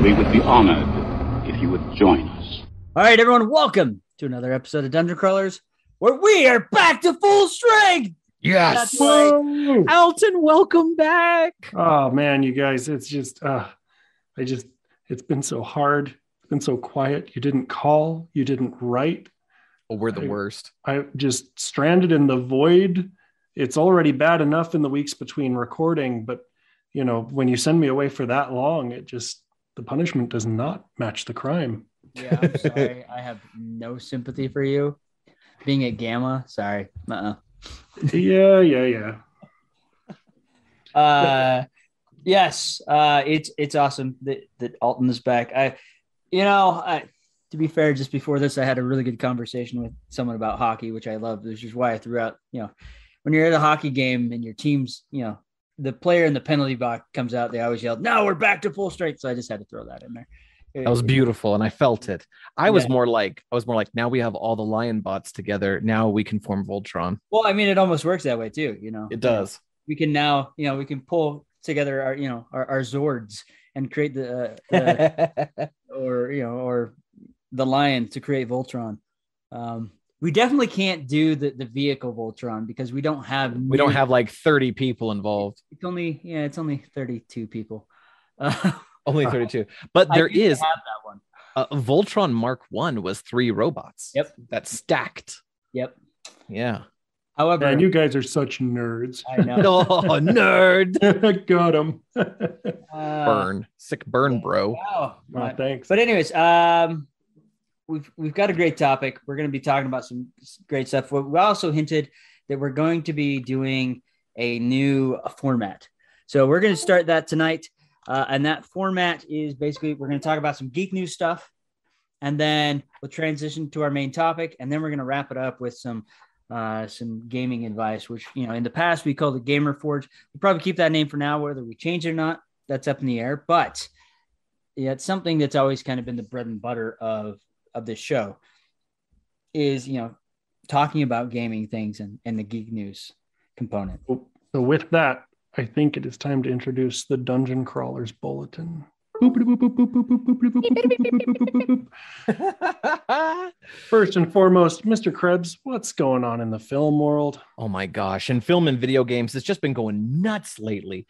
We would be honored if you would join us. All right, everyone, welcome to another episode of Dungeon Crawlers, where we are back to full strength. Yes. That's right. Alton, welcome back. Oh man, you guys, it's just it's been so hard. It's been so quiet. You didn't call, you didn't write. Oh, we're the worst. I just stranded in the void. It's already bad enough in the weeks between recording, but you know, when you send me away for that long, the punishment does not match the crime. Yeah, I'm sorry. I have no sympathy for you. Being at Gamma, sorry. Yeah. Yes, it's awesome that Alton is back. To be fair, just before this, I had a really good conversation with someone about hockey, which I love, which is why I threw out, when you're at a hockey game and your team's, the player in the penalty box comes out, they always yell, "No, we're back to full strength." So I just had to throw that in there. That was beautiful, and I felt it. I was more like, now we have all the Lion bots together. Now we can form Voltron. Well, I mean, it almost works that way too. It does. We can now, we can pull together our Zords and create or the Lion to create Voltron. We definitely can't do the vehicle Voltron because we don't have like 30 people involved. It's only 32 people. Only 32. But there is have that one. Voltron Mark 1 was 3 robots. Yep. That stacked. Yep. Yeah. However, man, you guys are such nerds. I know. Oh, nerd. Got him. Burn. Sick burn, bro. Wow. Oh, thanks. But anyways, we've got a great topic. We're going to be talking about some great stuff. We also hinted that we're going to be doing a new format. So we're going to start that tonight. And that format is basically, we're going to talk about some geek news stuff, and then we'll transition to our main topic. And then we're going to wrap it up with some gaming advice, which, in the past we called it Gamer Forge. We'll probably keep that name for now, whether we change it or not, that's up in the air. But yeah, it's something that's always kind of been the bread and butter of this show is, talking about gaming things and the geek news component. So with that, I think it is time to introduce the Dungeon Crawlers Bulletin. First and foremost, Mr. Krebs, what's going on in the film world? Oh my gosh. In film and video games, it's just been going nuts lately.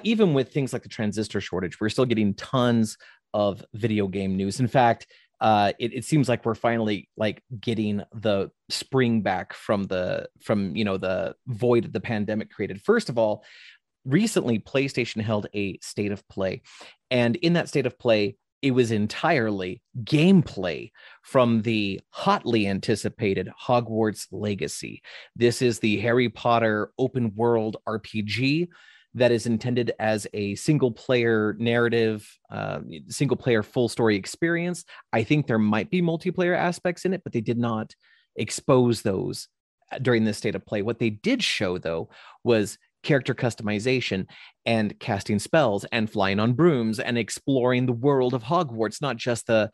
Even with things like the transistor shortage, we're still getting tons of video game news. In fact, it seems like we're finally getting the spring back from the void the pandemic created. First of all, recently PlayStation held a state of play, and in that state of play, it was entirely gameplay from the hotly anticipated Hogwarts Legacy. This is the Harry Potter open world RPG that is intended as a single player narrative, single player full story experience. I think there might be multiplayer aspects in it, but they did not expose those during this state of play. What they did show, though, was character customization and casting spells and flying on brooms and exploring the world of Hogwarts, not just the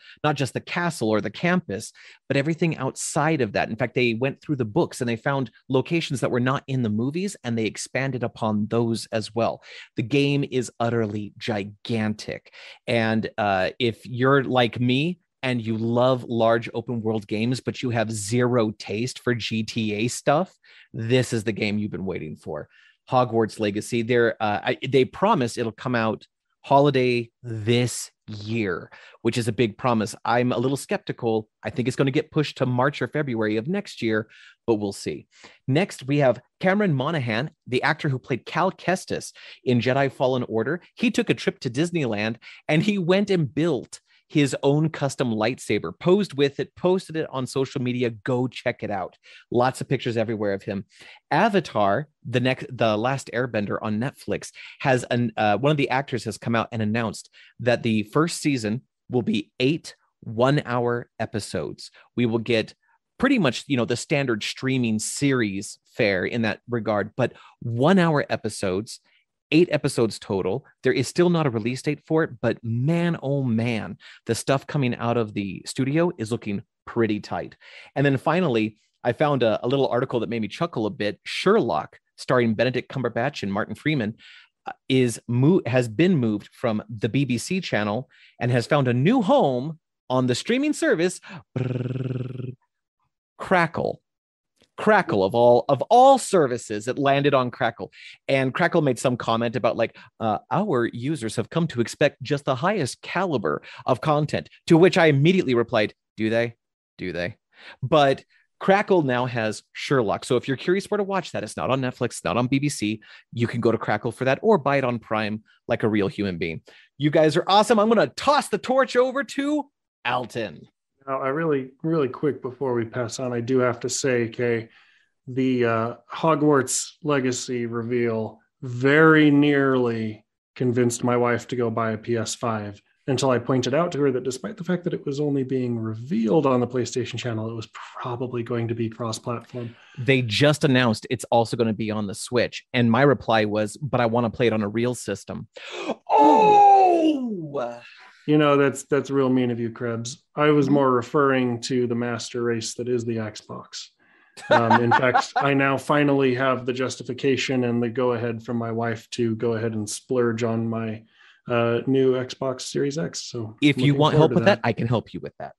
castle or the campus, but everything outside of that. In fact, they went through the books and they found locations that were not in the movies, and they expanded upon those as well. The game is utterly gigantic. And if you're like me and you love large open world games, but you have zero taste for GTA stuff, this is the game you've been waiting for. Hogwarts Legacy. They promise it'll come out holiday this year, which is a big promise. I'm a little skeptical. I think it's going to get pushed to March or February of next year, but we'll see. Next, we have Cameron Monaghan, the actor who played Cal Kestis in Jedi Fallen Order. He took a trip to Disneyland and he went and built his own custom lightsaber, posed with it, posted it on social media. Go check it out. Lots of pictures everywhere of him. Avatar, the Last Airbender on Netflix, has one of the actors has come out and announced that the first season will be 8 one-hour episodes. We will get pretty much, the standard streaming series fare in that regard, but 1-hour episodes. 8 episodes total. There is still not a release date for it, but man, oh man, the stuff coming out of the studio is looking pretty tight. And then finally, I found a little article that made me chuckle a bit. Sherlock, starring Benedict Cumberbatch and Martin Freeman, has been moved from the BBC channel and has found a new home on the streaming service Crackle. Crackle of all services, it landed on Crackle, and Crackle made some comment about like our users have come to expect just the highest caliber of content, to which I immediately replied, do they? But Crackle now has Sherlock. So if you're curious where to watch that, it's not on Netflix, it's not on BBC. You can go to Crackle for that or buy it on Prime like a real human being. You guys are awesome. I'm going to toss the torch over to Alton. Now, I really quick before we pass on, I do have to say, Kay, the Hogwarts Legacy reveal very nearly convinced my wife to go buy a PS5 until I pointed out to her that despite the fact that it was only being revealed on the PlayStation channel, it was probably going to be cross-platform. They just announced it's also going to be on the Switch. And my reply was, but I want to play it on a real system. Oh! You know, that's real mean of you, Krebs. I was more referring to the master race that is the Xbox. In fact, I now finally have the justification and the go-ahead from my wife to go ahead and splurge on my new Xbox Series X. So if you want help with that, I can help you with that.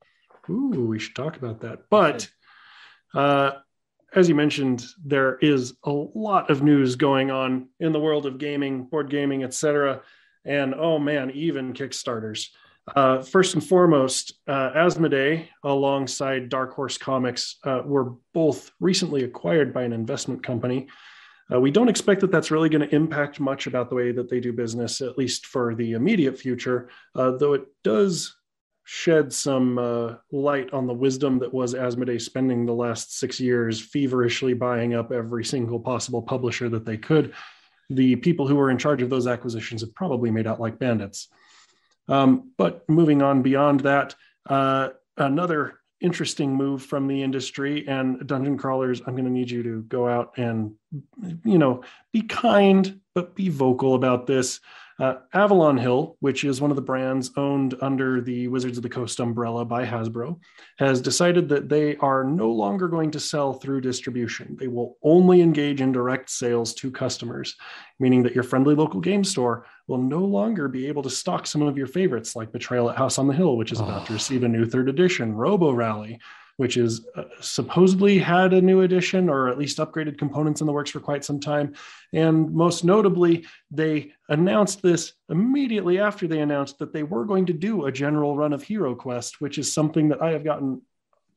Ooh, we should talk about that. But as you mentioned, there is a lot of news going on in the world of gaming, board gaming, etc. And oh man, even Kickstarters. First and foremost, Asmodee, alongside Dark Horse Comics, were both recently acquired by an investment company. We don't expect that that's really going to impact much about the way that they do business, at least for the immediate future, though it does shed some light on the wisdom that was Asmodee spending the last 6 years feverishly buying up every single possible publisher that they could. The people who were in charge of those acquisitions have probably made out like bandits. But moving on beyond that, another interesting move from the industry, and dungeon crawlers, I'm going to need you to go out and, be kind, but be vocal about this. Avalon Hill, which is one of the brands owned under the Wizards of the Coast umbrella by Hasbro, has decided that they are no longer going to sell through distribution. They will only engage in direct sales to customers, meaning that your friendly local game store will no longer be able to stock some of your favorites like Betrayal at House on the Hill, which is about to receive a new 3rd edition, Robo Rally, which is supposedly had a new edition or at least upgraded components in the works for quite some time. And most notably, they announced this immediately after they announced that they were going to do a general run of Hero Quest, which is something that I have gotten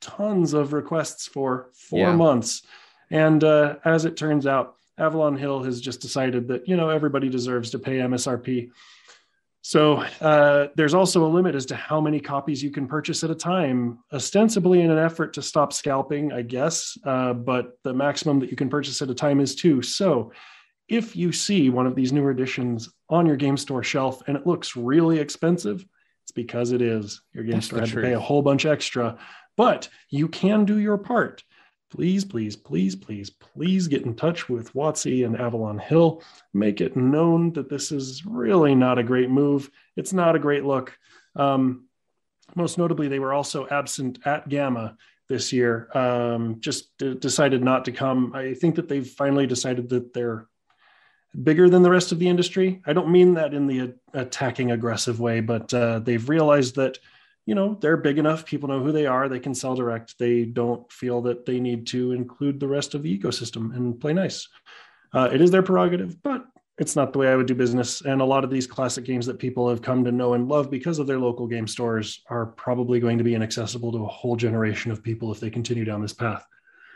tons of requests for 4 months. And as it turns out, Avalon Hill has just decided that, everybody deserves to pay MSRP. So there's also a limit as to how many copies you can purchase at a time, ostensibly in an effort to stop scalping, I guess. But the maximum that you can purchase at a time is 2. So if you see one of these newer editions on your game store shelf and it looks really expensive, it's because it is. Your game store had to pay a whole bunch extra, but you can do your part. Please, please, please, please, please get in touch with WotC and Avalon Hill. Make it known that this is really not a great move. It's not a great look. Most notably, they were also absent at Gamma this year. Decided not to come. I think that they've finally decided that they're bigger than the rest of the industry. I don't mean that in the attacking aggressive way, but they've realized that they're big enough. People know who they are. They can sell direct. They don't feel that they need to include the rest of the ecosystem and play nice. It is their prerogative, but it's not the way I would do business. And a lot of these classic games that people have come to know and love because of their local game stores are probably going to be inaccessible to a whole generation of people if they continue down this path.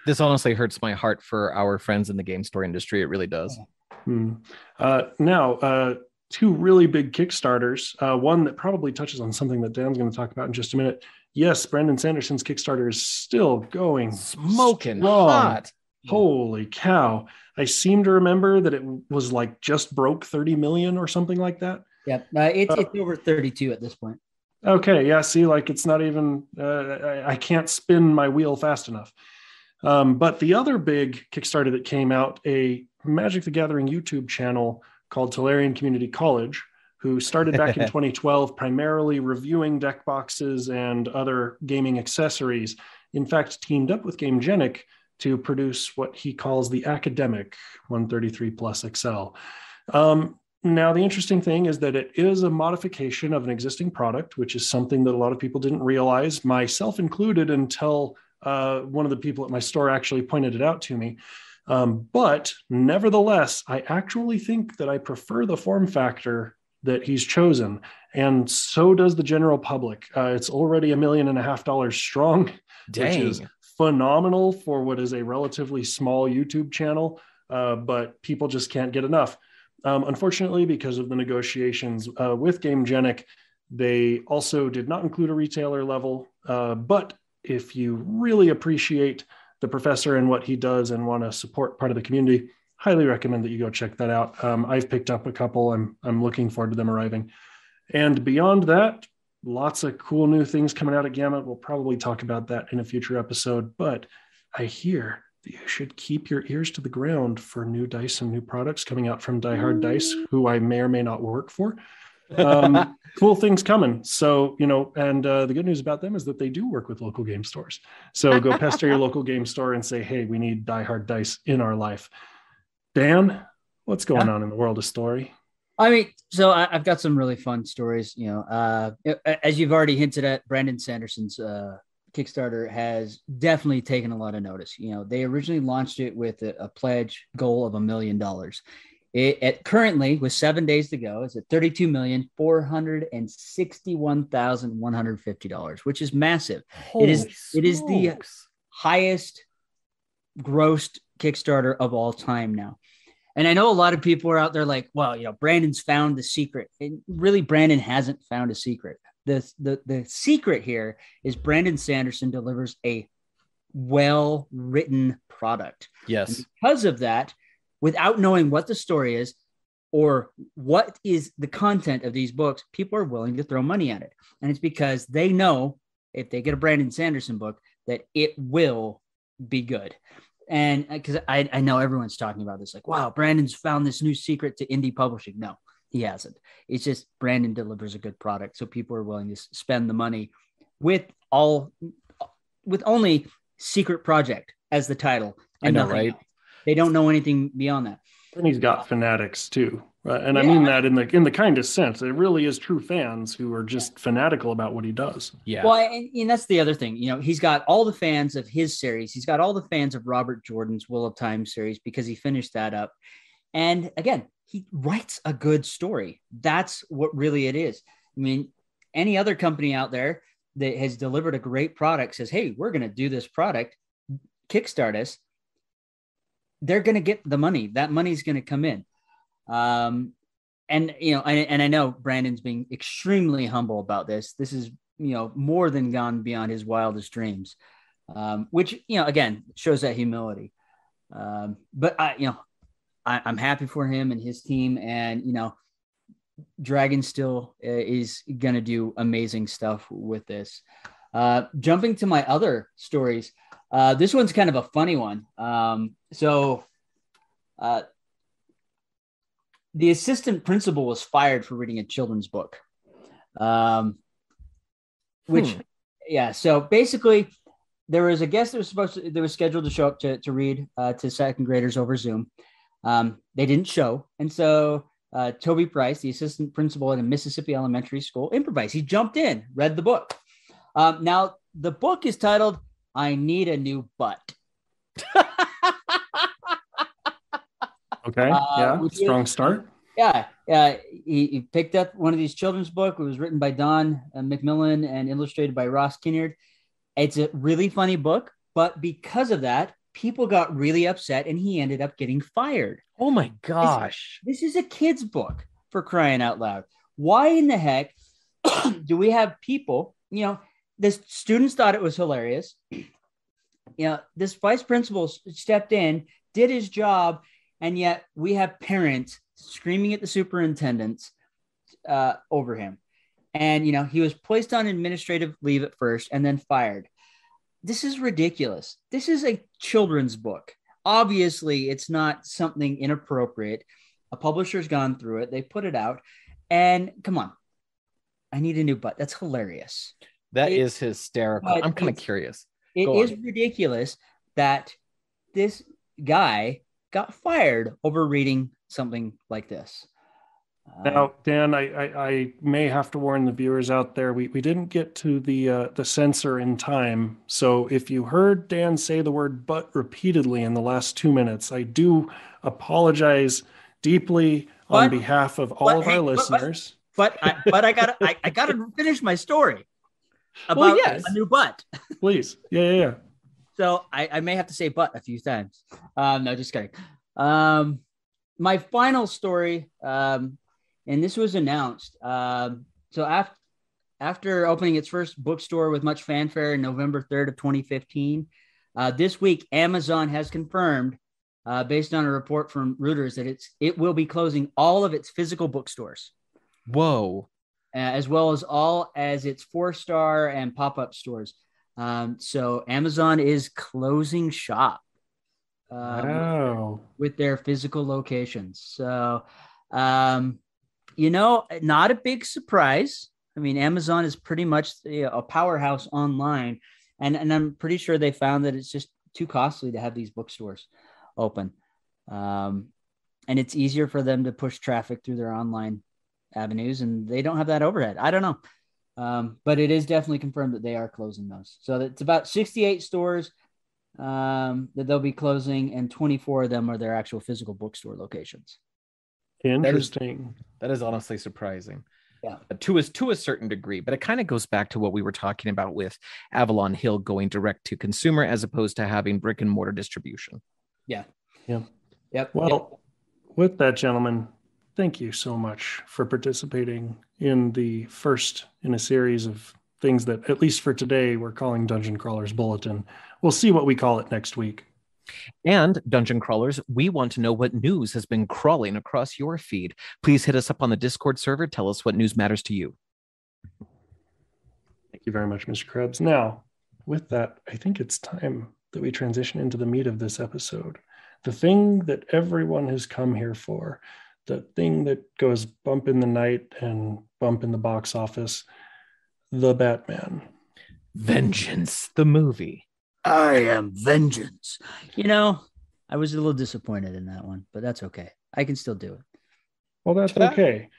This honestly hurts my heart for our friends in the game store industry. It really does. Now, 2 really big Kickstarters, one that probably touches on something that Dan's going to talk about in just a minute. Yes, Brandon Sanderson's Kickstarter is still going smoking strong. Hot. Holy cow. I seem to remember that it was like just broke 30 million or something like that. Yeah, it's over 32 at this point. Okay, yeah, see, like it's not even, I can't spin my wheel fast enough. But the other big Kickstarter that came out, a Magic the Gathering YouTube channel called Tolarian Community College, who started back in 2012, primarily reviewing deck boxes and other gaming accessories. In fact, teamed up with GameGenic to produce what he calls the Academic 133 Plus XL. Now, the interesting thing is that it is a modification of an existing product, which is something that a lot of people didn't realize, myself included, until one of the people at my store actually pointed it out to me. But nevertheless, I actually think that I prefer the form factor that he's chosen. And so does the general public. It's already $1.5 million strong, which is phenomenal for what is a relatively small YouTube channel. But people just can't get enough. Unfortunately, because of the negotiations with GameGenic, they also did not include a retailer level. But if you really appreciate the professor and what he does and want to support part of the community, highly recommend that you go check that out. I've picked up a couple. I'm looking forward to them arriving. And beyond that, lots of cool new things coming out at Gamut. We'll probably talk about that in a future episode. But I hear you should keep your ears to the ground for new dice and new products coming out from Die Hard Dice, who I may or may not work for. Cool things coming. So, and the good news about them is that they do work with local game stores. So go pester your local game store and say, hey, we need Die Hard Dice in our life. Dan, what's going on in the world of story? I mean, so I've got some really fun stories, as you've already hinted at. Brandon Sanderson's Kickstarter has definitely taken a lot of notice. They originally launched it with a pledge goal of $1 million. It currently, with 7 days to go, is at $32,461,150, which is massive. It is the highest grossed Kickstarter of all time now. And I know a lot of people are out there like, well, Brandon's found the secret. And really, Brandon hasn't found a secret. The secret here is Brandon Sanderson delivers a well-written product. Yes. And because of that, without knowing what the story is or what is the content of these books, people are willing to throw money at it. And it's because they know if they get a Brandon Sanderson book, that it will be good. And because I know everyone's talking about this, like, wow, Brandon's found this new secret to indie publishing. No, he hasn't. It's just Brandon delivers a good product. So people are willing to spend the money with only Secret Project as the title. And I know, right? Else. They don't know anything beyond that. And he's got fanatics too. And I mean that in the kindest sense. It really is true fans who are just fanatical about what he does. Yeah. Well, and that's the other thing. He's got all the fans of his series. He's got all the fans of Robert Jordan's Wheel of Time series because he finished that up. And again, he writes a good story. That's what really it is. I mean, any other company out there that has delivered a great product says, hey, we're going to do this product, kickstart us. They're going to get the money. That money's going to come in. And I know Brandon's being extremely humble about this. This is, more than gone beyond his wildest dreams, which, again, shows that humility. But I'm happy for him and his team, and, Dragon still is going to do amazing stuff with this. Jumping to my other stories. This one's kind of a funny one. The assistant principal was fired for reading a children's book. So basically there was a guest that was scheduled to show up to read to second graders over Zoom. They didn't show. And so Toby Price, the assistant principal at a Mississippi elementary school, improvised. He jumped in, read the book. Now the book is titled, I Need a New Butt. Okay. Strong start. Yeah. He picked up one of these children's books. It was written by Don McMillan and illustrated by Ross Kinneard. It's a really funny book, but because of that, people got really upset and he ended up getting fired. Oh my gosh. This is a kid's book, for crying out loud. Why in the heck do we have people, the students thought it was hilarious. This vice principal stepped in, did his job, and yet we have parents screaming at the superintendents over him. And, he was placed on administrative leave at first and then fired. This is ridiculous. This is a children's book. Obviously, it's not something inappropriate. A publisher's gone through it. They put it out. And come on. I Need a New Butt. That's hilarious. That is hysterical. I'm kind of curious. It is ridiculous that this guy got fired over reading something like this. Now, Dan, I may have to warn the viewers out there. We didn't get to the censor in time. So if you heard Dan say the word "but" repeatedly in the last 2 minutes, I do apologize deeply on behalf of all of our listeners. But I gotta finish my story about a new butt. Please, yeah. So I may have to say "but" a few times. No, just kidding. My final story. And this was announced. So after opening its first bookstore with much fanfare in November 3rd of 2015, this week, Amazon has confirmed, based on a report from Reuters, that it will be closing all of its physical bookstores. Whoa. As well as its 4-star and pop-up stores. So Amazon is closing shop with their physical locations. So, not a big surprise. I mean, Amazon is pretty much a powerhouse online, and I'm pretty sure they found that it's just too costly to have these bookstores open. And it's easier for them to push traffic through their online avenues, and they don't have that overhead. I don't know. But it is definitely confirmed that they are closing those. So it's about 68 stores that they'll be closing, and 24 of them are their actual physical bookstore locations. Interesting. That is honestly surprising. Yeah. To a certain degree, but it kind of goes back to what we were talking about with Avalon Hill going direct to consumer as opposed to having brick and mortar distribution. Yeah. Yep. Well, with that, gentlemen, thank you so much for participating in the first in a series of things that, at least for today, we're calling Dungeon Crawlers Bulletin. We'll see what we call it next week. And Dungeon Crawlers, we want to know what news has been crawling across your feed. Please hit us up on the Discord server. Tell us what news matters to you. Thank you very much, Mr. Krebs. Now, with that, I think it's time that we transition into the meat of this episode. The thing that everyone has come here for, the thing that goes bump in the night and bump in the box office, the Batman. Vengeance, the movie. I am vengeance. I was a little disappointed in that one, but that's okay. I can still do it. Well, that's okay.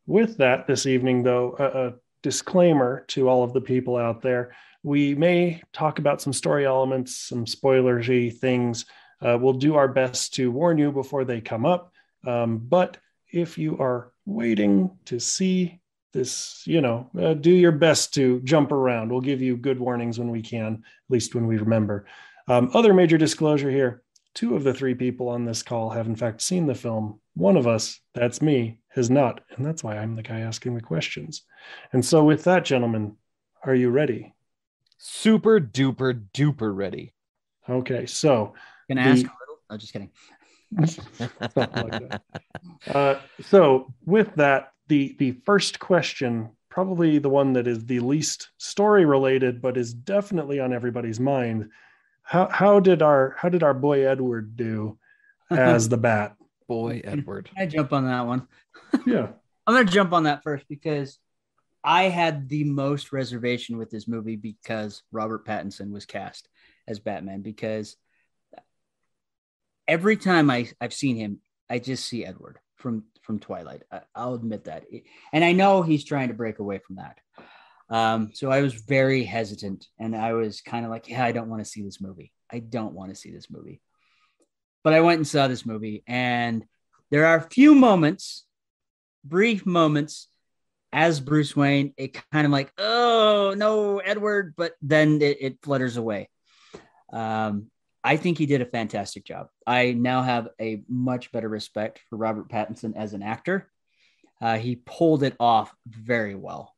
With that, this evening, though, a disclaimer to all of the people out there. We may talk about some story elements, some spoilery things. We'll do our best to warn you before they come up. But if you are waiting to see this, do your best to jump around. We'll give you good warnings when we can, at least when we remember. Other major disclosure here. 2 of the 3 people on this call have in fact seen the film. One of us, that's me, has not. And that's why I'm the guy asking the questions. And so with that, gentlemen, are you ready? Super duper duper ready. Okay, so. Can I ask a riddle? No, just kidding. Something like that. So with that, the first question, probably the one that is the least story related, but is definitely on everybody's mind. How did our boy Edward do as the Bat? Boy Edward. I jump on that one. Yeah. I'm going to jump on that first because I had the most reservation with this movie because Robert Pattinson was cast as Batman, because every time I've seen him, I just see Edward from Twilight. I'll admit that. And I know he's trying to break away from that. So I was very hesitant, and I was kind of like, I don't want to see this movie. But I went and saw this movie, and there are a few moments, brief moments, as Bruce Wayne, it kind of like, oh, no, Edward, but then it flutters away. I think he did a fantastic job. I now have a much better respect for Robert Pattinson as an actor. He pulled it off very well.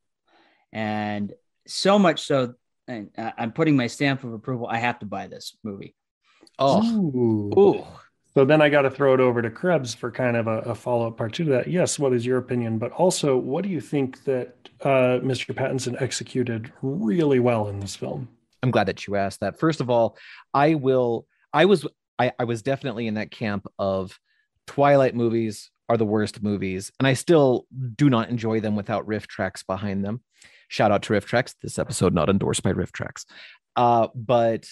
And so much so, and I'm putting my stamp of approval, I have to buy this movie. Ooh. So then I got to throw it over to Krebs for kind of a follow-up part to that. Yes, what is your opinion? But also, what do you think that Mr. Pattinson executed really well in this film? I'm glad that you asked that. First of all, I was definitely in that camp of Twilight movies are the worst movies, and I still do not enjoy them without riff tracks behind them. Shout out to riff tracks. This episode not endorsed by riff tracks. But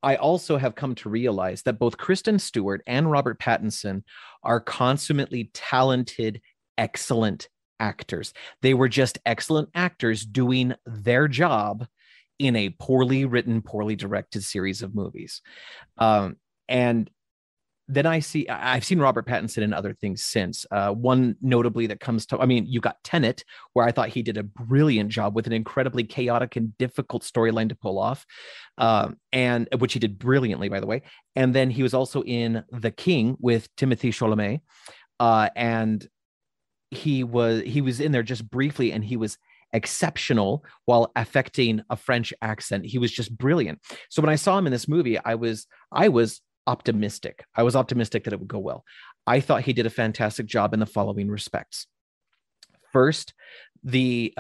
I also have come to realize that both Kristen Stewart and Robert Pattinson are consummately talented excellent actors. They were just excellent actors doing their job in a poorly written, poorly directed series of movies. And then I've seen Robert Pattinson in other things since. One notably that comes to, you got Tenet, where I thought he did a brilliant job with an incredibly chaotic and difficult storyline to pull off, and which he did brilliantly, by the way. And then he was also in The King with Timothée Chalamet, and he was in there just briefly, and he was exceptional while affecting a French accent. He was just brilliant. So when I saw him in this movie, I was optimistic. I was optimistic that it would go well. I thought he did a fantastic job in the following respects. First, he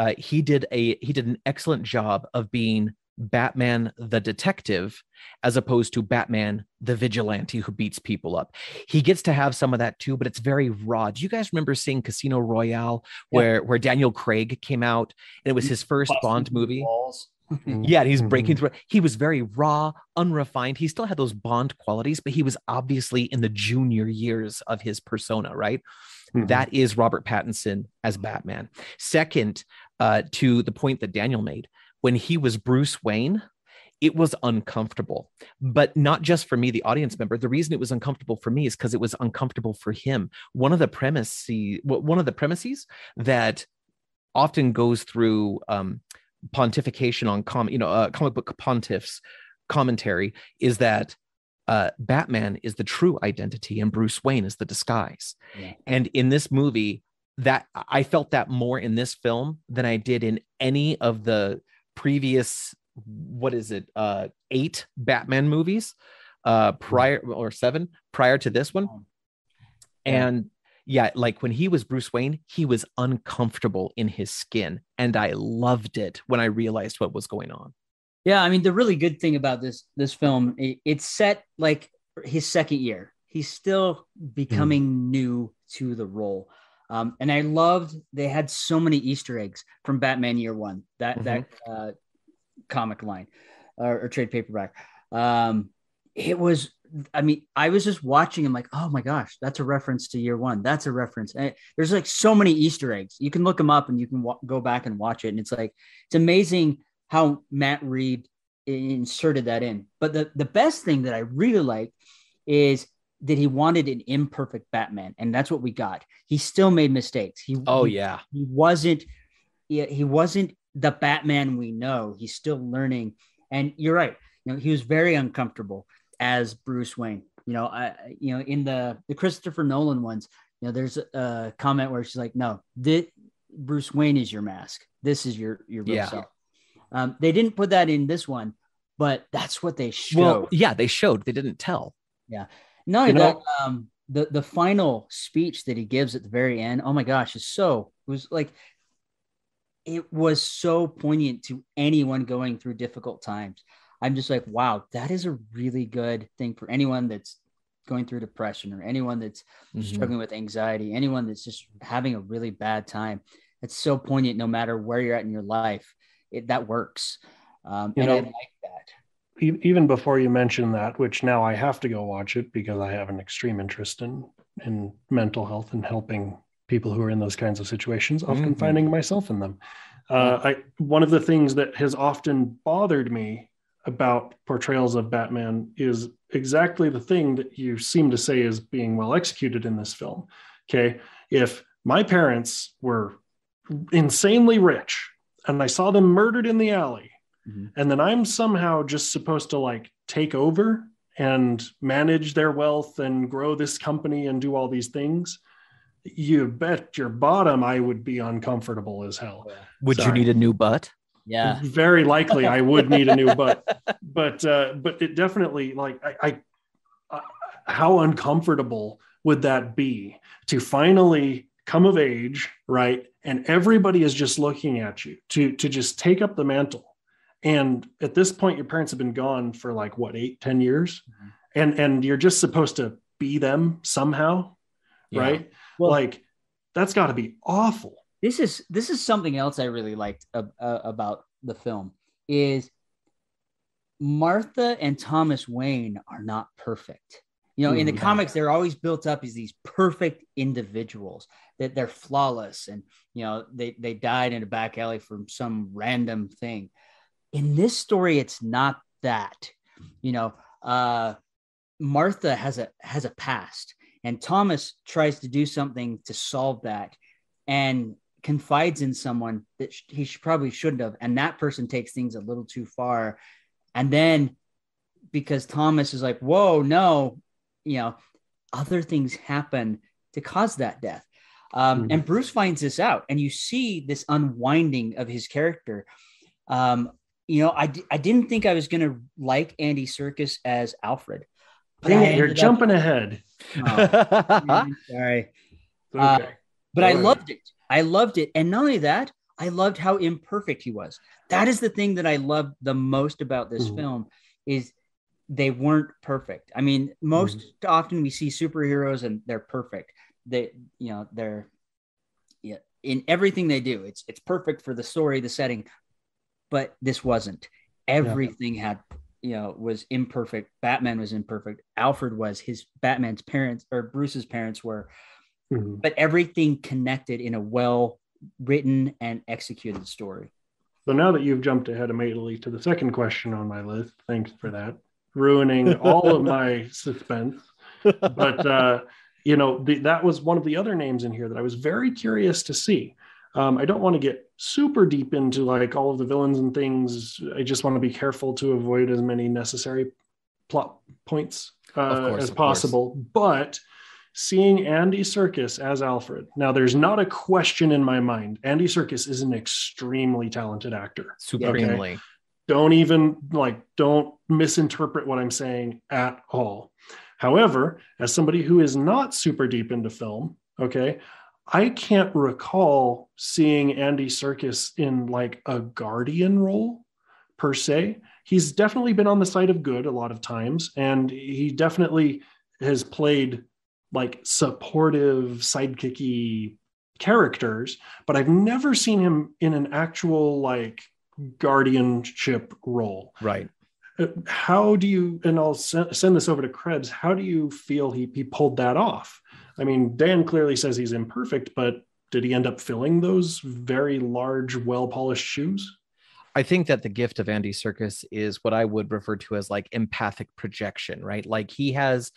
did an excellent job of being Batman the detective as opposed to Batman the vigilante who beats people up. He gets to have some of that too, but it's very raw. Do you guys remember seeing Casino Royale where Daniel Craig came out and it was his first Bond movie? Yeah, and he's breaking through. He was very raw, unrefined. He still had those Bond qualities, but he was obviously in the junior years of his persona, right? Mm-hmm. That is Robert Pattinson as Batman. Second, to the point that Daniel made, when he was Bruce Wayne, it was uncomfortable, but not just for me, the audience member. The reason it was uncomfortable for me is because it was uncomfortable for him. One of the premises that often goes through pontification on comic book pontiffs commentary is that Batman is the true identity and Bruce Wayne is the disguise. Yeah. And in this movie, that I felt that more in this film than I did in any of the previous 8 Batman movies prior, or 7 prior to this one. And yeah, like when he was Bruce Wayne, he was uncomfortable in his skin. And I loved it when I realized what was going on. Yeah, the really good thing about this film, it's set like his second year. He's still becoming new to the role. And I loved, they had so many Easter eggs from Batman Year One, that comic line or trade paperback. It was, I was just watching him like, oh my gosh, that's a reference to Year One. That's a reference. And there's like so many Easter eggs. You can look them up and you can go back and watch it. And it's like, it's amazing how Matt Reeves inserted that in. But the best thing that I really like is that he wanted an imperfect Batman. And that's what we got. He still made mistakes. He wasn't the Batman we know. He's still learning. And you're right. He was very uncomfortable as Bruce Wayne. In the Christopher Nolan ones, there's a comment where she's like, no, Bruce Wayne is your mask. This is your real self. They didn't put that in this one, but that's what they showed. Well, yeah, they showed. They didn't tell. Yeah. Not only that, the final speech that he gives at the very end, oh my gosh, it was so poignant to anyone going through difficult times. I'm just like, wow, that is a really good thing for anyone that's going through depression or anyone that's struggling with anxiety, anyone that's just having a really bad time. It's so poignant no matter where you're at in your life. That works. And I like that. Even before you mention that, which now I have to go watch it because I have an extreme interest in mental health and helping people who are in those kinds of situations, often finding myself in them. One of the things that has often bothered me about portrayals of Batman is exactly the thing that you seem to say is being well executed in this film. Okay. If my parents were insanely rich and I saw them murdered in the alley, and then I'm somehow just supposed to take over and manage their wealth and grow this company and do all these things, you bet your bottom I would be uncomfortable as hell. Would you need a new butt? Yeah, very likely I would need a new butt. But it definitely, how uncomfortable would that be to finally come of age, right? And everybody is just looking at you to just take up the mantle. And at this point, your parents have been gone for 8-10 years, and you're just supposed to be them somehow, right? Well, that's got to be awful. This is something else I really liked about the film is Martha and Thomas Wayne are not perfect. You know, in the Mhm. comics, they're always built up as these perfect individuals, that they're flawless, and you know they died in a back alley from some random thing. In this story, it's not that. You know, Martha has a past, and Thomas tries to do something to solve that, and confides in someone that he probably shouldn't have, and that person takes things a little too far, and then because Thomas is like, whoa, no, you know, other things happen to cause that death. And Bruce finds this out, and you see this unwinding of his character. You know, I didn't think I was going to like Andy Serkis as Alfred. Dang it, you're jumping ahead. Oh, sorry. Okay. But I loved it. I loved it. And not only that, I loved how imperfect he was. That is the thing that I loved the most about this film, is they weren't perfect. I mean, most often we see superheroes and they're perfect. They're in everything they do. It's perfect for the story, the setting, but this wasn't. Everything had, was imperfect. Batman was imperfect. Alfred was. Batman's parents, or Bruce's parents, were. But everything connected in a well-written and executed story. So now that you've jumped ahead immediately to the second question on my list, thanks for that, ruining all of my suspense. But, that was one of the other names in here that I was very curious to see. I don't want to get super deep into like all of the villains and things. I just want to be careful to avoid as many necessary plot points as possible. But seeing Andy Serkis as Alfred, now there's not a question in my mind. Andy Serkis is an extremely talented actor. Supremely. Okay? Don't misinterpret what I'm saying at all. However, as somebody who is not super deep into film, okay, I can't recall seeing Andy Serkis in like a guardian role per se. He's definitely been on the side of good a lot of times, and he definitely has played like supportive, sidekicky characters, but I've never seen him in an actual like guardianship role. Right. How do you, and I'll send this over to Krebs, how do you feel he pulled that off? I mean, Dan clearly says he's imperfect, but did he end up filling those very large, well-polished shoes? I think that the gift of Andy Serkis is what I would refer to as like empathic projection, right? Like he has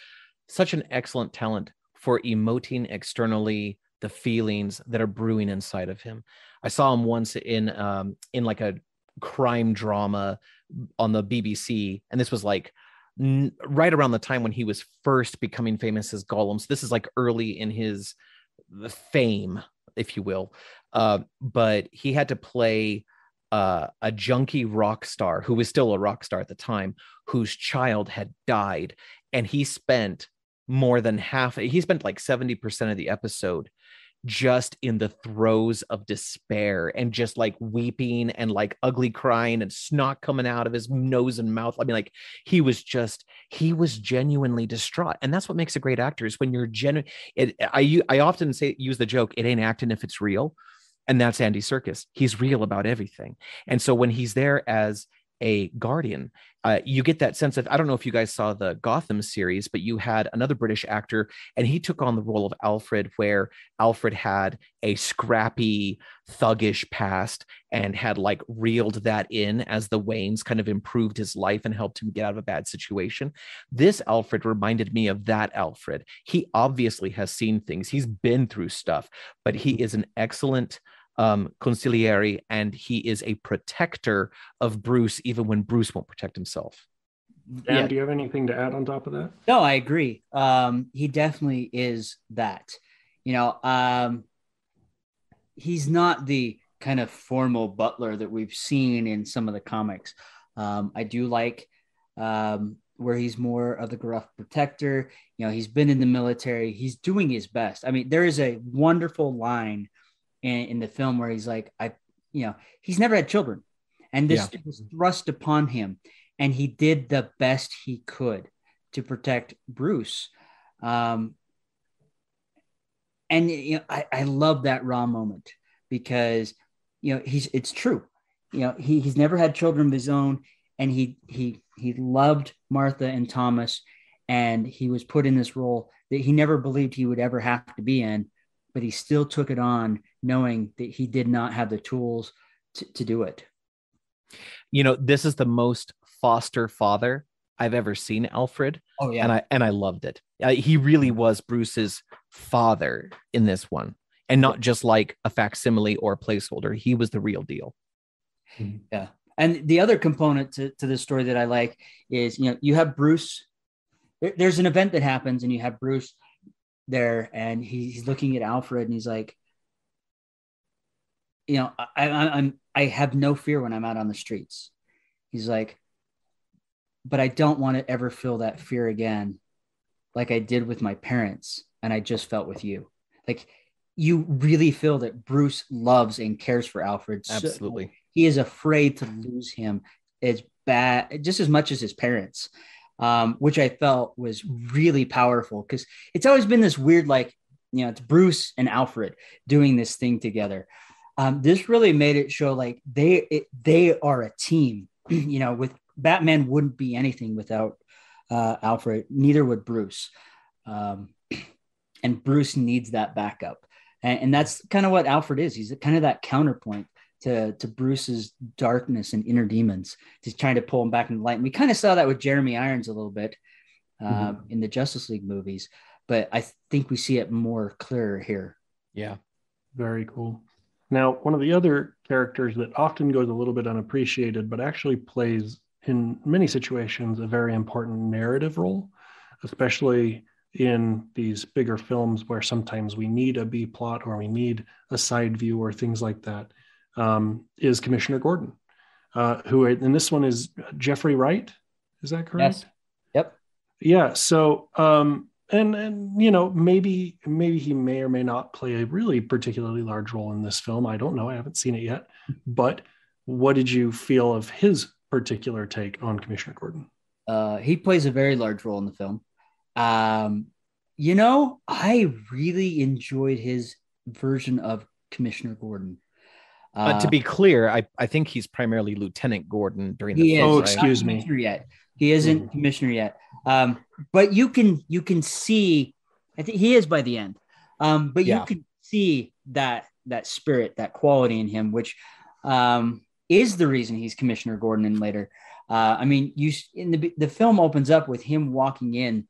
such an excellent talent for emoting externally the feelings that are brewing inside of him. I saw him once in like a crime drama on the BBC, and this was like right around the time when he was first becoming famous as Gollum. So this is like early in his fame, if you will. But he had to play a junkie rock star who was still a rock star at the time, whose child had died, and he spent like 70% of the episode just in the throes of despair and just like weeping and like ugly crying and snot coming out of his nose and mouth. I mean, like he was genuinely distraught. And that's what makes a great actor, is when you're genuine. I often use the joke, it ain't acting if it's real. And that's Andy Serkis. He's real about everything. And so when he's there as a guardian, you get that sense of, I don't know if you guys saw the Gotham series, but you had another British actor and he took on the role of Alfred, where Alfred had a scrappy, thuggish past and had like reeled that in as the Waynes kind of improved his life and helped him get out of a bad situation. This Alfred reminded me of that Alfred. He obviously has seen things. He's been through stuff, but he is an excellent consigliere, and he is a protector of Bruce even when Bruce won't protect himself. Dan, do you have anything to add on top of that? No, I agree. He definitely is that. He's not the kind of formal butler that we've seen in some of the comics. I do like where he's more of the gruff protector. He's been in the military. He's doing his best. I mean, there is a wonderful line in the film where he's like, he's never had children, and this was thrust upon him, and he did the best he could to protect Bruce. And I love that raw moment, because it's true. He's never had children of his own, and he loved Martha and Thomas, and he was put in this role that he never believed he would ever have to be in, but he still took it on knowing that he did not have the tools to do it. You know, this is the most foster father I've ever seen Alfred. Oh yeah. And I loved it. He really was Bruce's father in this one, and not just like a facsimile or a placeholder. He was the real deal. Yeah. And the other component to this story that I like is, you have Bruce. There's an event that happens, and you have Bruce there, and he's looking at Alfred, and he's like, I have no fear when I'm out on the streets. He's like, but I don't want to ever feel that fear again, like I did with my parents, and I just felt with you. Like, you really feel that Bruce loves and cares for Alfred. Absolutely. So he is afraid to lose him as bad, just as much as his parents, which I felt was really powerful, because it's always been this weird, like, it's Bruce and Alfred doing this thing together. This really made it show like they are a team. With Batman wouldn't be anything without Alfred. Neither would Bruce. And Bruce needs that backup. And that's kind of what Alfred is. He's kind of that counterpoint to Bruce's darkness and inner demons. He's trying to pull him back into light. And we kind of saw that with Jeremy Irons a little bit in the Justice League movies. But I think we see it more clearer here. Yeah. Very cool. Now, one of the other characters that often goes a little bit unappreciated, but actually plays in many situations a very important narrative role, especially in these bigger films where sometimes we need a B plot or we need a side view or things like that, is Commissioner Gordon, who in this one is Jeffrey Wright. Is that correct? Yes. Yep. Yeah. So, and maybe he may or may not play a really particularly large role in this film. I don't know. I haven't seen it yet. But what did you feel of his particular take on Commissioner Gordon? He plays a very large role in the film. I really enjoyed his version of Commissioner Gordon. To be clear, I think he's primarily Lieutenant Gordon during the film. Oh, excuse me. Yet. He isn't commissioner yet. But you can see, I think he is by the end. But you can see that spirit, that quality in him, which is the reason he's Commissioner Gordon and later. The film opens up with him walking in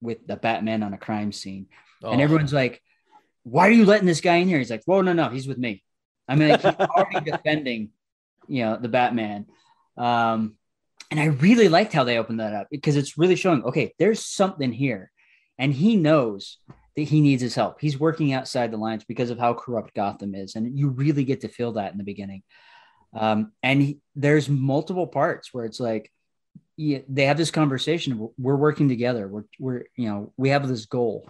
with the Batman on a crime scene. And everyone's like, why are you letting this guy in here? He's like, whoa, no, he's with me. He's already defending, the Batman. And I really liked how they opened that up, because it's really showing, okay, there's something here. And he knows that he needs his help. He's working outside the lines because of how corrupt Gotham is. And you really get to feel that in the beginning. There's multiple parts where it's like, they have this conversation. We're working together. We have this goal.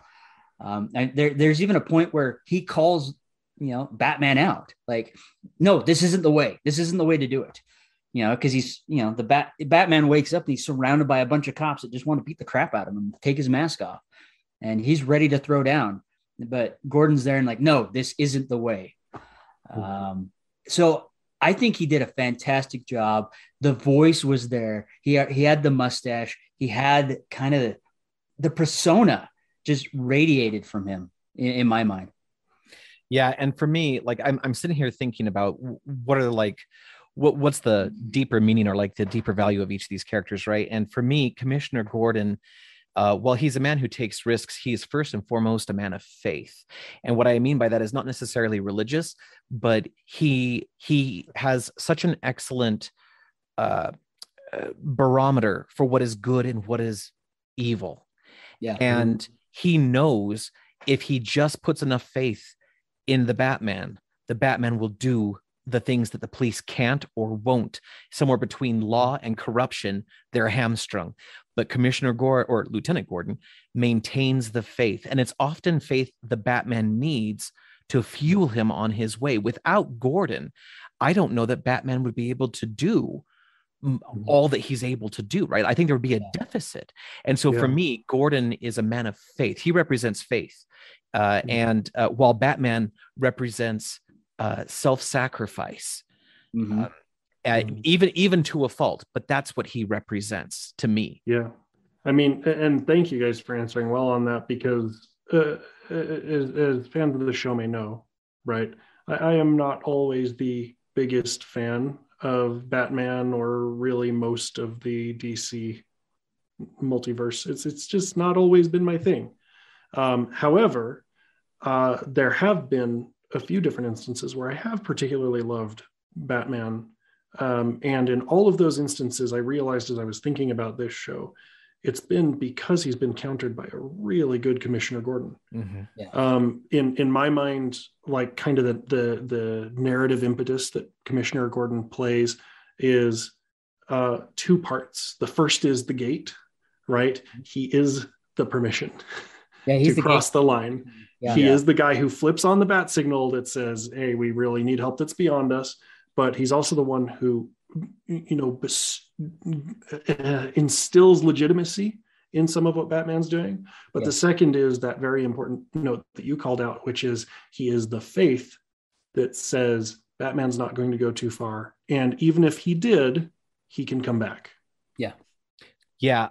And there's even a point where he calls, Batman out. Like, no, this isn't the way. This isn't the way to do it. Because he's, Batman wakes up and he's surrounded by a bunch of cops that just want to beat the crap out of him, take his mask off, and he's ready to throw down. But Gordon's there and like, no, this isn't the way. So I think he did a fantastic job. The voice was there. He had the mustache. He had kind of the persona just radiated from him in my mind. Yeah. And for me, like, I'm sitting here thinking about what's the deeper meaning or like the deeper value of each of these characters, right? And for me, Commissioner Gordon, while he's a man who takes risks, he's first and foremost a man of faith. And what I mean by that is not necessarily religious, but he has such an excellent barometer for what is good and what is evil. Yeah. And he knows if he just puts enough faith in the Batman will do the things that the police can't or won't. Somewhere between law and corruption, they're hamstrung. But Commissioner Gordon, or Lieutenant Gordon, maintains the faith. And it's often faith the Batman needs to fuel him on his way. Without Gordon, I don't know that Batman would be able to do all that he's able to do, right? I think there would be a deficit. And so for me, Gordon is a man of faith. He represents faith. And while Batman represents self-sacrifice, even to a fault, but that's what he represents to me. Yeah. I mean, and thank you guys for answering well on that, because as fans of the show may know, right? I am not always the biggest fan of Batman or really most of the DC multiverse. It's just not always been my thing. However, there have been a few different instances where I have particularly loved Batman. And in all of those instances, I realized as I was thinking about this show, it's been because he's been countered by a really good Commissioner Gordon. Mm-hmm. Yeah. In my mind, like kind of the narrative impetus that Commissioner Gordon plays is two parts. The first is the gate, right? He is the permission He's to cross the line. Yeah. He is the guy who flips on the bat signal that says, hey, we really need help that's beyond us. But he's also the one who, instills legitimacy in some of what Batman's doing. But the second is that very important note that you called out, which is he is the faith that says Batman's not going to go too far. And even if he did, he can come back. Yeah. Yeah.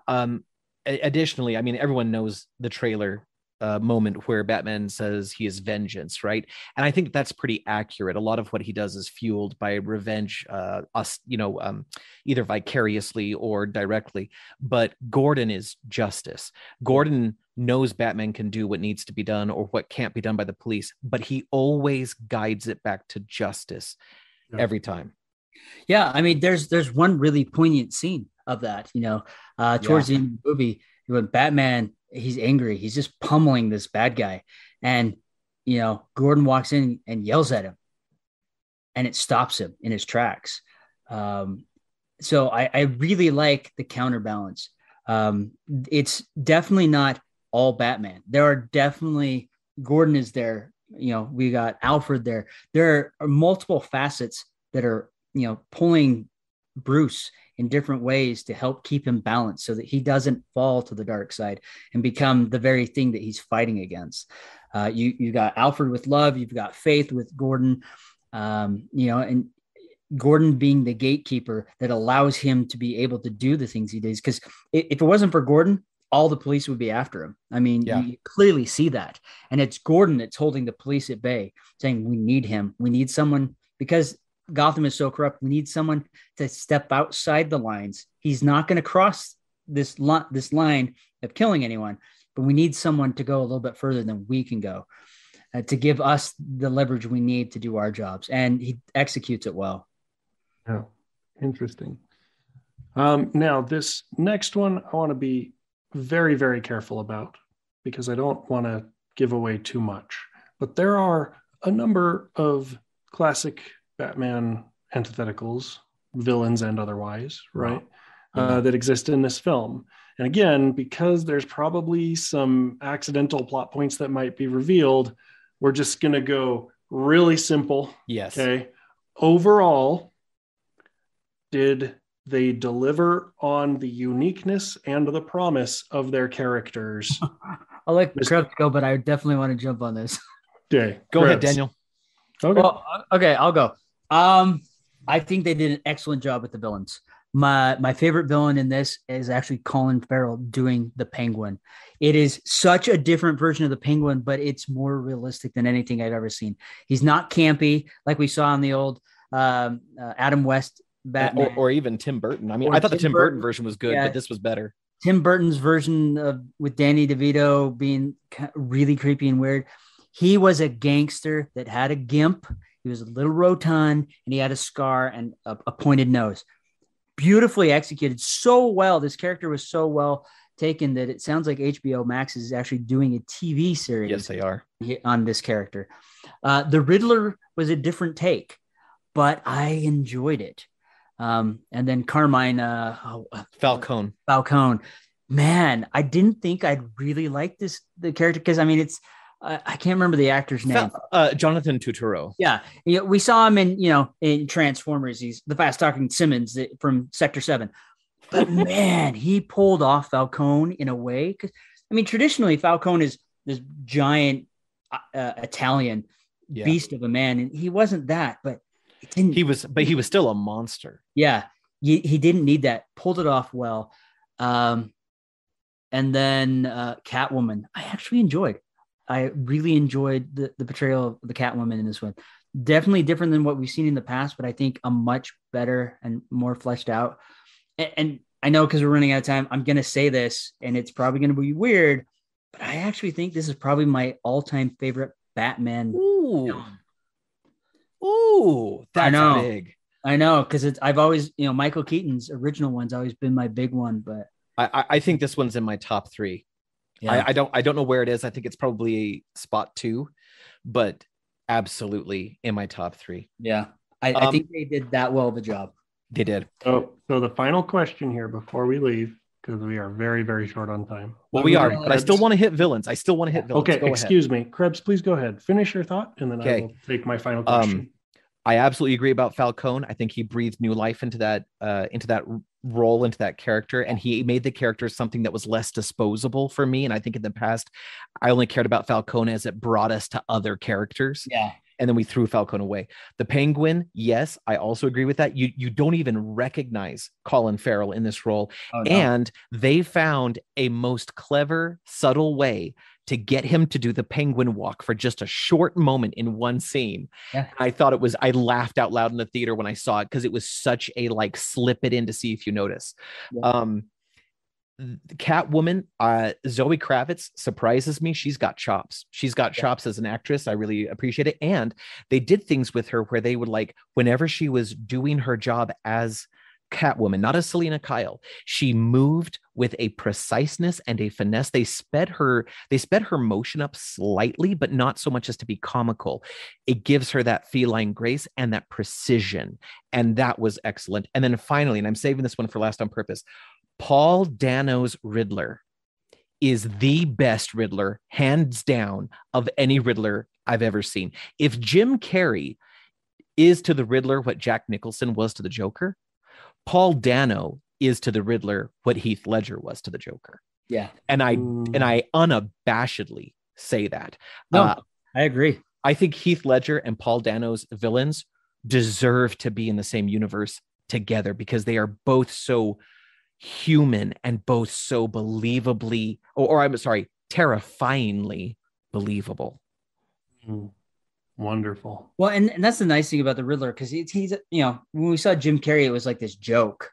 Additionally, I mean, everyone knows the trailer moment where Batman says he is vengeance, right? And I think that's pretty accurate. A lot of what he does is fueled by revenge, either vicariously or directly. But Gordon is justice. Gordon knows Batman can do what needs to be done or what can't be done by the police, but he always guides it back to justice every time. Yeah, I mean, there's one really poignant scene of that, towards the end of the movie when Batman, he's angry, he's just pummeling this bad guy, and Gordon walks in and yells at him, and it stops him in his tracks. So I really like the counterbalance. It's definitely not all Batman. There are definitely, Gordon is there. We got Alfred there. There are multiple facets that are pulling Bruce in different ways to help keep him balanced so that he doesn't fall to the dark side and become the very thing that he's fighting against. You got Alfred with love, you've got faith with Gordon, and Gordon being the gatekeeper that allows him to be able to do the things he does. Because if it wasn't for Gordon, all the police would be after him. I mean, you clearly see that. And it's Gordon that's holding the police at bay, saying, we need him. We need someone, because Gotham is so corrupt. We need someone to step outside the lines. He's not going to cross this line of killing anyone, but we need someone to go a little bit further than we can go, to give us the leverage we need to do our jobs. And he executes it well. Yeah, interesting. Now, this next one I want to be very, very careful about, because I don't want to give away too much. But there are a number of classic Batman antitheticals, villains and otherwise, right? That exist in this film. And again, because there's probably some accidental plot points that might be revealed, we're just going to go really simple. Yes. Okay. Overall, did they deliver on the uniqueness and the promise of their characters? I'll let Krebs go, but I definitely want to jump on this. Okay. Go ahead, Daniel. Okay. Well, okay, I'll go. I think they did an excellent job with the villains. My favorite villain in this is actually Colin Farrell doing the Penguin. It is such a different version of the Penguin, but it's more realistic than anything I've ever seen. He's not campy like we saw in the old Adam West Batman, or even Tim Burton. I mean, I thought the Tim Burton version was good, but this was better. Tim Burton's version with Danny DeVito being really creepy and weird. He was a gangster that had a gimp. He was a little rotund, and he had a scar and a pointed nose. Beautifully executed so well. This character was so well taken that it sounds like HBO Max is actually doing a TV series. Yes, they are. On this character. The Riddler was a different take, but I enjoyed it. And then Carmine Falcone. Man, I didn't think I'd really like the character, because I mean, it's I can't remember the actor's name. Jonathan Turturro. Yeah, we saw him in Transformers. He's the fast talking Simmons from Sector 7. But man, he pulled off Falcone in a way, because I mean, traditionally Falcone is this giant Italian beast of a man, and he wasn't that, but he was still a monster. Yeah, he didn't need that. Pulled it off well. And then Catwoman, I actually enjoyed. I really enjoyed the portrayal of the Catwoman in this one. Definitely different than what we've seen in the past, but I think a much better and more fleshed out. And I know because we're running out of time, I'm going to say this, and it's probably going to be weird, but I actually think this is probably my all-time favorite Batman film. Ooh, that's big. I know, because I've always, Michael Keaton's original one's always been my big one, but I think this one's in my top 3. Yeah. I don't know where it is. I think it's probably spot 2, but absolutely in my top 3. Yeah. I think they did that well of a job. They did. So the final question here before we leave, because we are very, very short on time. Well, we are, but I still want to hit villains. Okay, excuse me. Krebs, please go ahead. Finish your thought, and then I will take my final question. I absolutely agree about Falcone. I think he breathed new life into that role, into that character, and he made the character something that was less disposable for me. And I think in the past, I only cared about Falcone as it brought us to other characters. Yeah. And then we threw Falcone away. The Penguin, yes, I also agree with that. You don't even recognize Colin Farrell in this role. Oh, no. And they found a most clever, subtle way to get him to do the penguin walk for just a short moment in one scene. Yeah. I laughed out loud in the theater when I saw it because it was such a slip it in to see if you notice. Yeah. Catwoman, Zoe Kravitz surprises me. She's got chops. She's got chops as an actress. I really appreciate it. And they did things with her where they would whenever she was doing her job as Catwoman, not as Selena Kyle, she moved with a preciseness and a finesse. They sped her motion up slightly, but not so much as to be comical. It gives her that feline grace and that precision. And that was excellent. And then finally, and I'm saving this one for last on purpose, Paul Dano's Riddler is the best Riddler, hands down, of any Riddler I've ever seen. If Jim Carrey is to the Riddler what Jack Nicholson was to the Joker, Paul Dano is to the Riddler what Heath Ledger was to the Joker. Yeah. And I unabashedly say that. No, I agree. I think Heath Ledger and Paul Dano's villains deserve to be in the same universe together because they are both so human and both so believably, terrifyingly believable. Wonderful. Well, and that's the nice thing about the Riddler, because he's when we saw Jim Carrey, it was like this joke.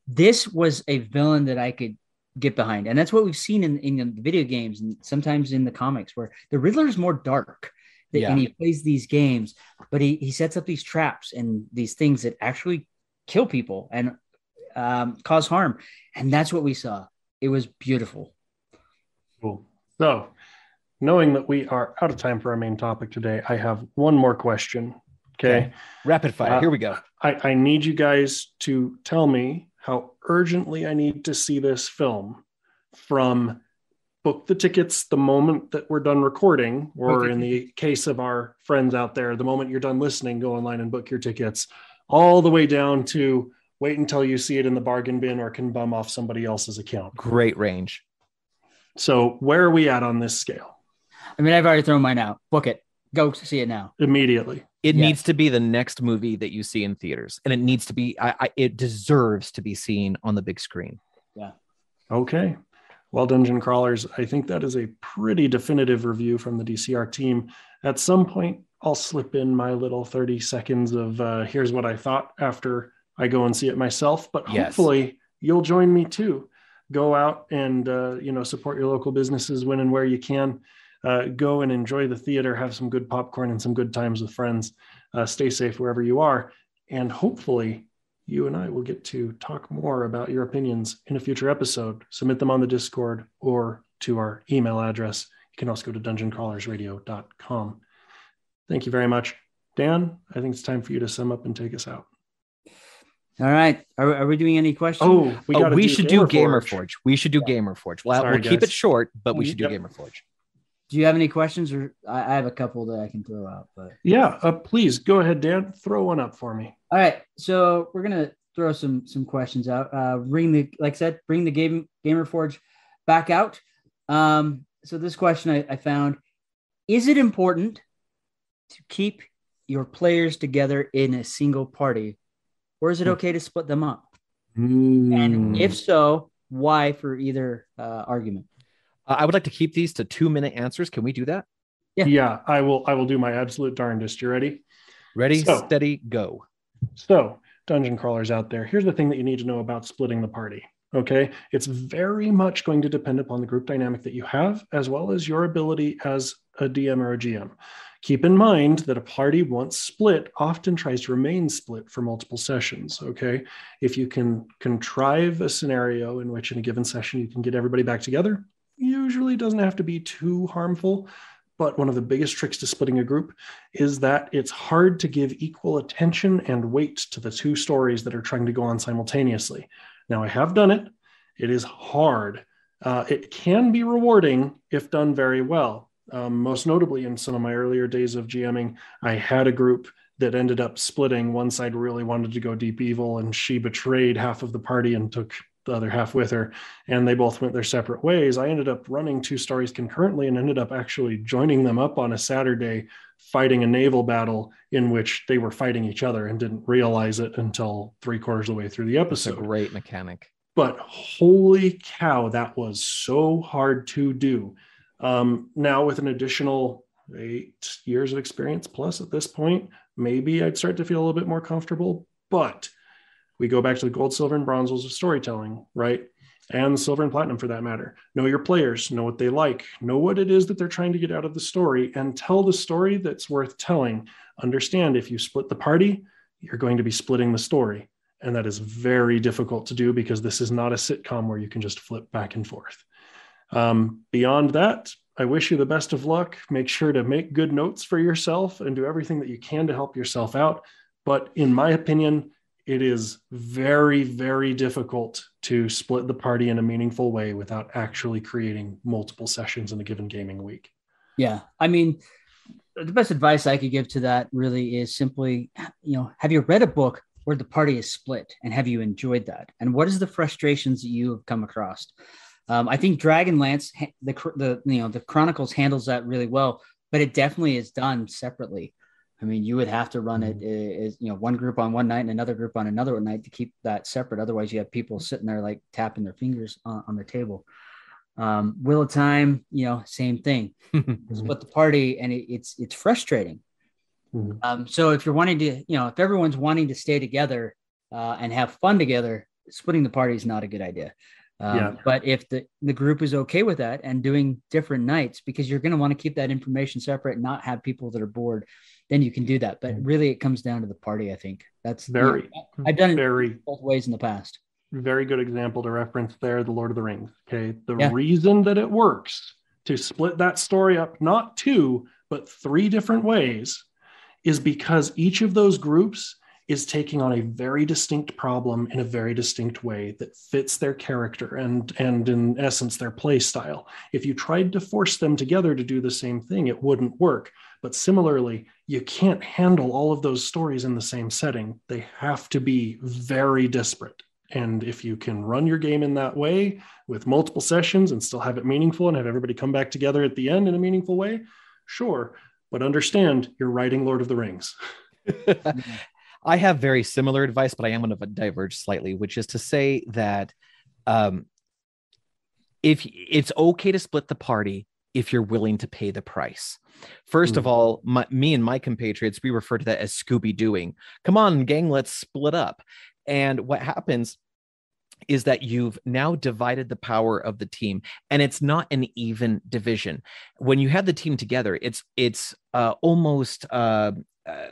This was a villain that I could get behind, and that's what we've seen in the video games and sometimes in the comics, where the Riddler is more dark. And he plays these games, but he sets up these traps and these things that actually kill people and cause harm. And that's what we saw. It was beautiful. Cool. So, knowing that we are out of time for our main topic today, I have one more question. Okay. Rapid fire. Here we go. I need you guys to tell me how urgently I need to see this film, from book the tickets the moment that we're done recording, or in the case of our friends out there, the moment you're done listening, go online and book your tickets, all the way down to wait until you see it in the bargain bin or can bum off somebody else's account. Great range. So where are we at on this scale? I mean, I've already thrown mine out. Book it. Go see it now. Immediately. It needs to be the next movie that you see in theaters. And it needs to be, it deserves to be seen on the big screen. Yeah. Okay. Well, Dungeon Crawlers, I think that is a pretty definitive review from the DCR team. At some point, I'll slip in my little 30 seconds of here's what I thought after I go and see it myself. But hopefully you'll join me too. Go out and, support your local businesses when and where you can. Go and enjoy the theater, have some good popcorn and some good times with friends. Stay safe wherever you are. And hopefully you and I will get to talk more about your opinions in a future episode. Submit them on the Discord or to our email address. You can also go to dungeoncrawlersradio.com. Thank you very much. Dan, I think it's time for you to sum up and take us out. All right. Are we doing any questions? We should do Gamerforge. We should do Gamerforge. Well, we'll keep it short, but we should do Gamerforge. Do you have any questions, or I have a couple that I can throw out? But please go ahead, Dan. Throw one up for me. All right, so we're gonna throw some questions out. Bring the Gamerforge back out. So this question I found: is it important to keep your players together in a single party, or is it okay to split them up? And if so, why for either argument. I would like to keep these to 2-minute answers. Can we do that? Yeah, I will do my absolute darndest. You ready? Ready, steady, go. So, dungeon crawlers out there, here's the thing that you need to know about splitting the party. Okay, it's very much going to depend upon the group dynamic that you have, as well as your ability as a DM or a GM. Keep in mind that a party once split often tries to remain split for multiple sessions. Okay, if you can contrive a scenario in which in a given session you can get everybody back together, usually doesn't have to be too harmful. But one of the biggest tricks to splitting a group is that it's hard to give equal attention and weight to the two stories that are trying to go on simultaneously. Now, I have done it. It is hard. It can be rewarding if done very well. Most notably, in some of my earlier days of GMing, I had a group that ended up splitting. One side really wanted to go deep evil, and she betrayed half of the party and took the other half with her, and they both went their separate ways. I ended up running two stories concurrently and ended up actually joining them up on a Saturday, fighting a naval battle in which they were fighting each other and didn't realize it until 3/4 of the way through the episode. That's a great mechanic. But holy cow, that was so hard to do. Now with an additional 8 years of experience plus at this point, maybe I'd start to feel a little bit more comfortable, but we go back to the gold, silver, and bronze rules of storytelling, right? And silver and platinum for that matter. Know your players, know what they like, know what it is that they're trying to get out of the story, and tell the story that's worth telling. Understand, if you split the party, you're going to be splitting the story. And that is very difficult to do because this is not a sitcom where you can just flip back and forth. Beyond that, I wish you the best of luck. Make sure to make good notes for yourself and do everything that you can to help yourself out. But in my opinion, it is very, very difficult to split the party in a meaningful way without actually creating multiple sessions in a given gaming week. Yeah. I mean, the best advice I could give to that really is simply, have you read a book where the party is split, and have you enjoyed that? And what is the frustrations that you have come across? I think Dragonlance, the Chronicles handles that really well, but it definitely is done separately. I mean, you would have to run it as, one group on one night and another group on another night to keep that separate. Otherwise, you have people sitting there like tapping their fingers on the table. Wheel of Time, same thing. Split the party, and it's frustrating. So if you're wanting to, if everyone's wanting to stay together and have fun together, splitting the party is not a good idea. But if the group is okay with that and doing different nights, because you're going to want to keep that information separate and not have people that are bored, then you can do that. But really, it comes down to the party, I think. That's I've done it both ways in the past. Very good example to reference there, The Lord of the Rings. Okay. The reason that it works to split that story up, not 2, but 3 different ways, is because each of those groups is taking on a very distinct problem in a very distinct way that fits their character and in essence, their play style. If you tried to force them together to do the same thing, it wouldn't work. But similarly, you can't handle all of those stories in the same setting. They have to be very disparate. And if you can run your game in that way with multiple sessions and still have it meaningful and have everybody come back together at the end in a meaningful way, sure. But understand, you're writing Lord of the Rings. I have very similar advice, but I am going to diverge slightly, which is to say that if it's okay to split the party if you're willing to pay the price. First of all, me and my compatriots, we refer to that as Scooby-Dooing. Come on, gang, let's split up. And what happens is that you've now divided the power of the team, and it's not an even division. When you have the team together, it's almost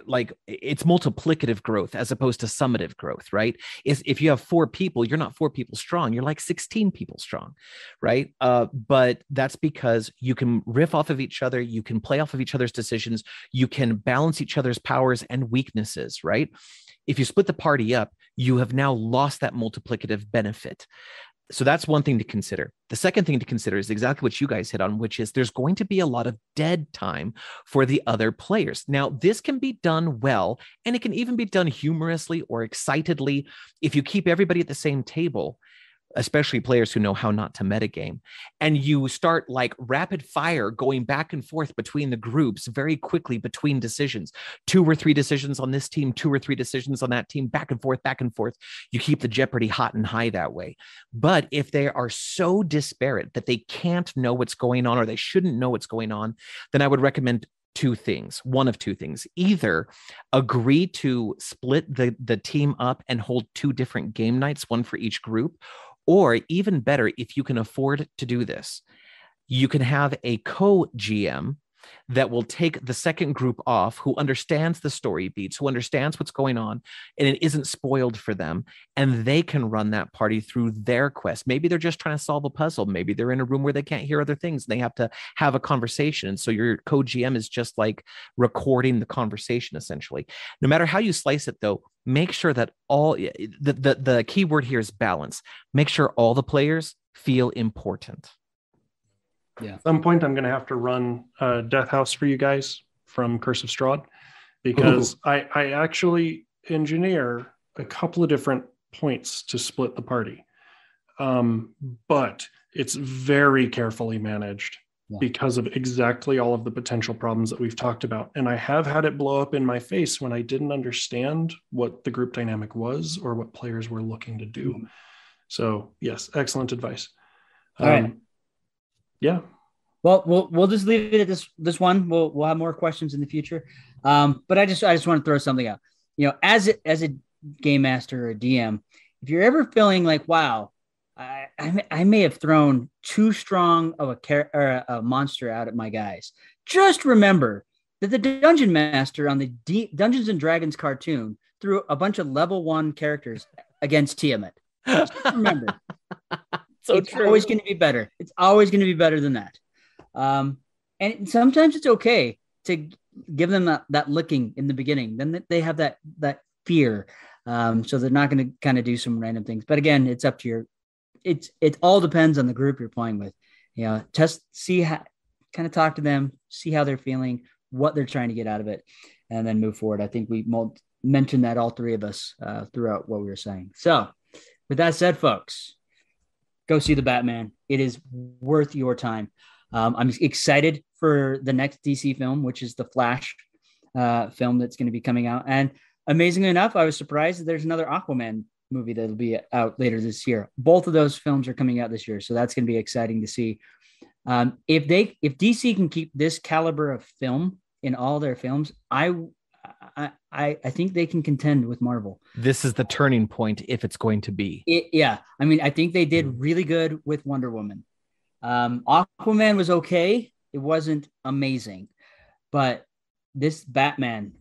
like it's multiplicative growth as opposed to summative growth, right? If you have 4 people, you're not 4 people strong, you're like 16 people strong, right? But that's because you can riff off of each other, you can play off of each other's decisions, you can balance each other's powers and weaknesses, right? If you split the party up, you have now lost that multiplicative benefit. So that's one thing to consider. The second thing to consider is exactly what you guys hit on, which is there's going to be a lot of dead time for the other players. Now, this can be done well, and it can even be done humorously or excitedly if you keep everybody at the same table. especially players who know how not to metagame. And you start like rapid fire going back and forth between the groups very quickly between decisions. 2 or 3 decisions on this team, 2 or 3 decisions on that team, back and forth, back and forth. You keep the Jeopardy hot and high that way. But if they are so disparate that they can't know what's going on or they shouldn't know what's going on, then I would recommend 2 things, one of 2 things. Either agree to split the team up and hold 2 different game nights, one for each group, or even better, if you can afford to do this, you can have a co-GM that will take the second group off, who understands the story beats, who understands what's going on, and it isn't spoiled for them. And they can run that party through their quest. Maybe they're just trying to solve a puzzle. Maybe they're in a room where they can't hear other things. They have to have a conversation. And so your co-GM is just like recording the conversation, essentially. No matter how you slice it, though, make sure that all the key word here is balance. Make sure all the players feel important. Yeah. At some point, I'm going to have to run Death House for you guys from Curse of Strahd, because I actually engineer a couple of different points to split the party. But it's very carefully managed because of exactly all of the potential problems that we've talked about. And I have had it blow up in my face when I didn't understand what the group dynamic was or what players were looking to do. So yes, excellent advice. All right. Yeah. Well, we'll just leave it at this one. We'll have more questions in the future. But I just want to throw something out. You know, as a game master or a DM, if you're ever feeling like, wow, I may have thrown too strong of a monster out at my guys, just remember that the dungeon master on the Dungeons and Dragons cartoon threw a bunch of level 1 characters against Tiamat. Just remember. So it's true. always going to be better. It's always going to be better than that. And sometimes it's okay to give them that licking in the beginning. Then they have that fear. So they're not going to kind of do some random things. But again, it's up to it all depends on the group you're playing with. You know, kind of talk to them, see how they're feeling, what they're trying to get out of it, and then move forward. I think we mentioned that, all 3 of us, throughout what we were saying. So with that said, folks, go see the Batman. It is worth your time. I'm excited for the next DC film, which is the Flash film that's going to be coming out. And amazingly enough, I was surprised that there's another Aquaman movie that'll be out later this year. Both of those films are coming out this year, so that's going to be exciting to see. If DC can keep this caliber of film in all their films, I think they can contend with Marvel. This is the turning point, if it's going to be. I mean, I think they did really good with Wonder Woman. Aquaman was okay. It wasn't amazing, but this Batman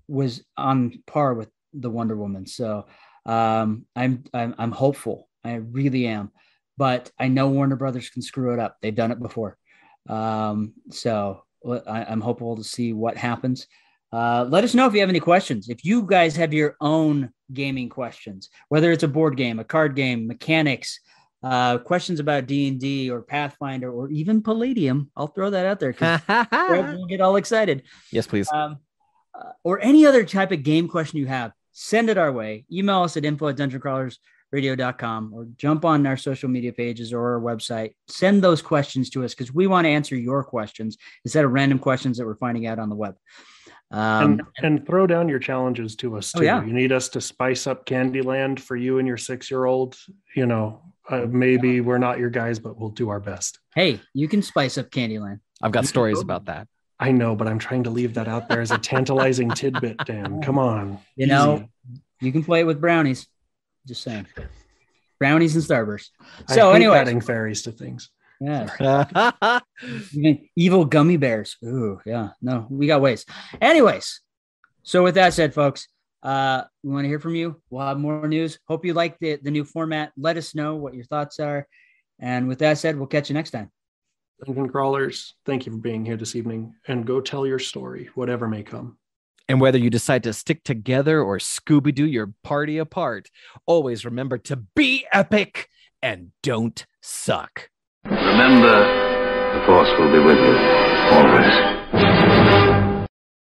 was on par with the Wonder Woman. So I'm hopeful. I really am, but I know Warner Brothers can screw it up. They've done it before. So I'm hopeful to see what happens. Let us know if you have any questions. If you guys have your own gaming questions, whether it's a board game, a card game, mechanics, questions about D&D or Pathfinder or even Palladium, I'll throw that out there because we'll get all excited. Yes, please. Or any other type of game question you have, send it our way. Email us at info@dungeoncrawlersradio.com or jump on our social media pages or our website. Send those questions to us because we want to answer your questions instead of random questions that we're finding out on the web. And throw down your challenges to us too. Oh, yeah. You need us to spice up Candyland for you and your 6-year-old. You know, maybe we're not your guys, but we'll do our best. Hey, you can spice up Candyland. I've got stories about that. I know, but I'm trying to leave that out there as a tantalizing tidbit, Dan. Come on. You know, you can play it with brownies. Just saying. Brownies and Starburst. So anyway, adding fairies to things. Yeah. Even evil gummy bears. Ooh, yeah. No, we got ways. Anyways, so with that said, folks, we want to hear from you. We'll have more news. Hope you like the new format. Let us know what your thoughts are. And with that said, we'll catch you next time. Dungeon Crawlers, thank you for being here this evening. And go tell your story, whatever may come. And whether you decide to stick together or Scooby-Doo your party apart, always remember to be epic and don't suck. Remember, the Force will be with you, always.